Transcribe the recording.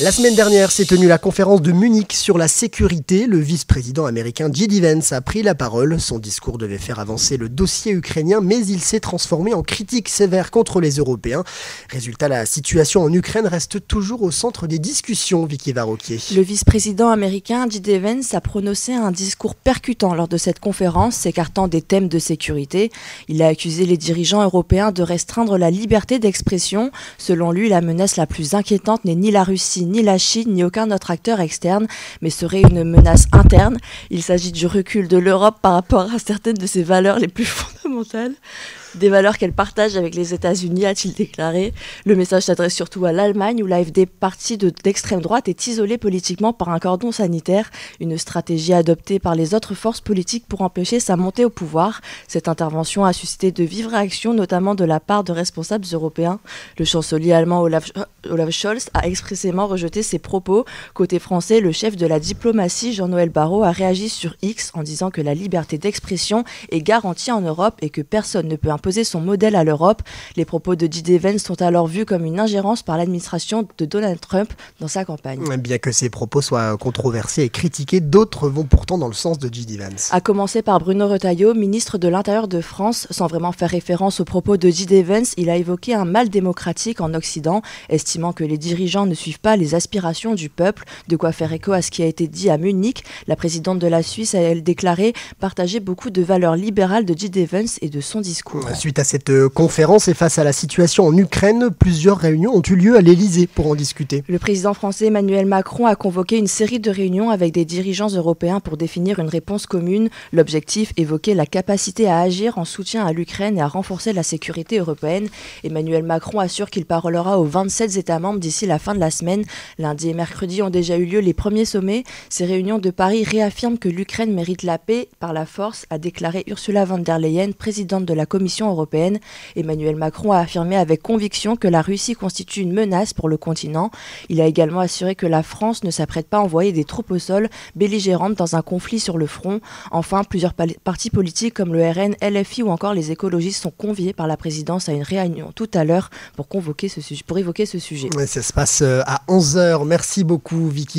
La semaine dernière s'est tenue la conférence de Munich sur la sécurité. Le vice-président américain J.D. Vance a pris la parole. Son discours devait faire avancer le dossier ukrainien, mais il s'est transformé en critique sévère contre les Européens. Résultat, la situation en Ukraine reste toujours au centre des discussions, Vicky Varroquier. Le vice-président américain J.D. Vance a prononcé un discours percutant lors de cette conférence, s'écartant des thèmes de sécurité. Il a accusé les dirigeants européens de restreindre la liberté d'expression. Selon lui, la menace la plus inquiétante n'est ni la Russie, ni la Chine, ni aucun autre acteur externe, mais serait une menace interne. Il s'agit du recul de l'Europe par rapport à certaines de ses valeurs les plus fondamentales. Des valeurs qu'elle partage avec les États-Unis, a-t-il déclaré. Le message s'adresse surtout à l'Allemagne, où l'AfD, parti d'extrême droite, est isolée politiquement par un cordon sanitaire, une stratégie adoptée par les autres forces politiques pour empêcher sa montée au pouvoir. Cette intervention a suscité de vives réactions, notamment de la part de responsables européens. Le chancelier allemand Olaf Scholz a expressément rejeté ces propos. Côté français, le chef de la diplomatie, Jean-Noël Barrot, a réagi sur X en disant que la liberté d'expression est garantie en Europe et que personne ne peut imposer son modèle à l'Europe. Les propos de J.D. Vance sont alors vus comme une ingérence par l'administration de Donald Trump dans sa campagne. Bien que ces propos soient controversés et critiqués, d'autres vont pourtant dans le sens de J.D. Vance. À commencer par Bruno Retailleau, ministre de l'Intérieur de France. Sans vraiment faire référence aux propos de J.D. Vance, il a évoqué un mal démocratique en Occident, estimant que les dirigeants ne suivent pas les aspirations du peuple. De quoi faire écho à ce qui a été dit à Munich. La présidente de la Suisse a, elle, déclaré partager beaucoup de valeurs libérales de J.D. Vance et de son discours. Suite à cette conférence et face à la situation en Ukraine, plusieurs réunions ont eu lieu à l'Elysée pour en discuter. Le président français Emmanuel Macron a convoqué une série de réunions avec des dirigeants européens pour définir une réponse commune. L'objectif, évoquer la capacité à agir en soutien à l'Ukraine et à renforcer la sécurité européenne. Emmanuel Macron assure qu'il parlera aux 27 États membres d'ici la fin de la semaine. Lundi et mercredi ont déjà eu lieu les premiers sommets. Ces réunions de Paris réaffirment que l'Ukraine mérite la paix par la force, a déclaré Ursula von der Leyen, présidente de la Commission européenne. Emmanuel Macron a affirmé avec conviction que la Russie constitue une menace pour le continent. Il a également assuré que la France ne s'apprête pas à envoyer des troupes au sol belligérantes dans un conflit sur le front. Enfin, plusieurs partis politiques comme le RN, LFI ou encore les écologistes sont conviés par la présidence à une réunion tout à l'heure pour évoquer ce sujet. Ça se passe à 11h. Merci beaucoup, Vicky.